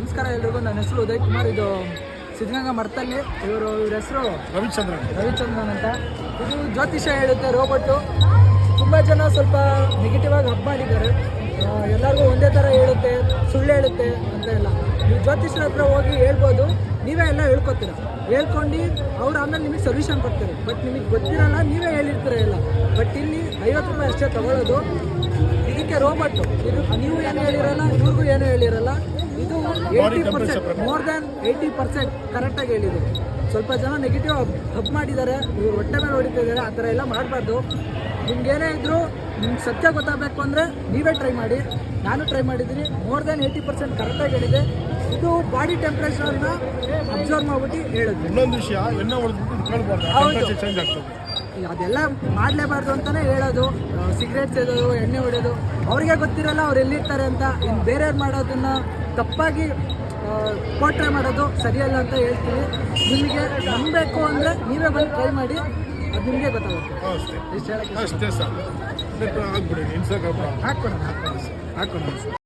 ನಮಸ್ಕಾರ ಎಲ್ರಿಗೂ. ನನ್ನ ಹೆಸರು ಉದಯ್ ಕುಮಾರ್. ಇದು ಸಿದ್ಧಗಂಗಾ ಮರ್ತಲ್ಲಿ. ಇವ್ರ ಹೆಸರು ರವಿಚಂದ್ರನ್ ಅಂತ. ಇದು ಜ್ಯೋತಿಷ್ಯ ಹೇಳುತ್ತೆ ರೋಬೋಟು. ತುಂಬ ಜನ ಸ್ವಲ್ಪ ನೆಗೆಟಿವ್ ಆಗಿ ಹಬ್ಬ ಮಾಡಿದ್ದಾರೆ. ಎಲ್ಲರಿಗೂ ಒಂದೇ ಥರ ಹೇಳುತ್ತೆ, ಸುಳ್ಳು ಹೇಳುತ್ತೆ ಅಂತ ಎಲ್ಲ. ನೀವು ಜ್ಯೋತಿಷ್ಯರ ಹತ್ರ ಹೋಗಿ ಹೇಳ್ಬೋದು, ನೀವೇ ಎಲ್ಲ ಹೇಳ್ಕೊತೀರ. ಹೇಳ್ಕೊಂಡು ಅವ್ರು ಆಮೇಲೆ ನಿಮಗೆ ಸೊಲ್ಯೂಷನ್ ಕೊಡ್ತಾರೆ. ಬಟ್ ನಿಮಗೆ ಗೊತ್ತಿರಲ್ಲ, ನೀವೇ ಹೇಳಿರ್ತೀರ ಎಲ್ಲ. ಬಟ್ ಇಲ್ಲಿ 50 ರೂಪಾಯಿ ಅಷ್ಟೇ ತಗೊಳ್ಳೋದು. ಇದಕ್ಕೆ ರೋಬೋಟು. ಇದು ನೀವು ಏನು ಹೇಳಿರಲ್ಲ, ಇವ್ರಿಗೂ ಏನು ಹೇಳಿರಲ್ಲ. ಇದು 80%, ಮೋರ್ ದ್ಯಾನ್ 80% ಕರೆಕ್ಟಾಗಿ ಹೇಳಿದೆ. ಸ್ವಲ್ಪ ಜನ ನೆಗೆಟಿವ್ ಹಬ್ ಮಾಡಿದ್ದಾರೆ, ಇವ್ರು ಹೊಟ್ಟೆ ಮೇಲೆ ಹೊಡಿತಾ ಇದ್ದಾರೆ. ಆ ಥರ ಎಲ್ಲ ಮಾಡಬಾರ್ದು. ನಿಮ್ಗೇನೇ ಇದ್ದರೂ ನಿಮ್ಗೆ ಸತ್ಯ ಗೊತ್ತಾಗಬೇಕು ಅಂದರೆ ನೀವೇ ಟ್ರೈ ಮಾಡಿ. ನಾನು ಟ್ರೈ ಮಾಡಿದ್ದೀನಿ. ಮೋರ್ ದ್ಯಾನ್ 80% ಕರೆಕ್ಟಾಗಿ ಹೇಳಿದೆ. ಇದು ಬಾಡಿ ಟೆಂಪ್ರೇಚರ್ನ ಅಬ್ಸರ್ವ್ ಮಾಡ್ಬಿಟ್ಟು ಹೇಳುತ್ತೆ. ಇನ್ನೊಂದು ವಿಷಯ, ಎಣ್ಣೆ ಹೊಡೆದ್ಬಿಟ್ಟು ಚೇಂಜ್ ಆಗ್ತದೆ. ಅದೆಲ್ಲ ಮಾಡಲೇಬಾರ್ದು ಅಂತಲೇ ಹೇಳೋದು. ಸಿಗರೇಟ್ ಸೇದೋದು, ಎಣ್ಣೆ ಹೊಡೆಯೋದು ಅವ್ರಿಗೆ ಗೊತ್ತಿರಲ್ಲ ಅವ್ರು ಎಲ್ಲಿರ್ತಾರೆ ಅಂತ. ಇನ್ನು ಬೇರೆಯವ್ರು ಮಾಡೋದನ್ನು ತಪ್ಪಾಗಿ ಪೋರ್ಟ್ರೇ ಮಾಡೋದು ಸರಿಯಲ್ಲ ಅಂತ ಹೇಳ್ತೀವಿ. ನಿಮಗೆ ನಂಬಬೇಕು ಅಂದರೆ ನೀವೇ ಬಂದು ಟ್ರೈ ಮಾಡಿ, ಅದು ನಿಮಗೆ ಗೊತ್ತಾಗುತ್ತೆ. ಅಷ್ಟೇ ಸರ್. ಆಗ್ಬಿಡಿ, ಹಾಕ್ಕೊಡೋಣ.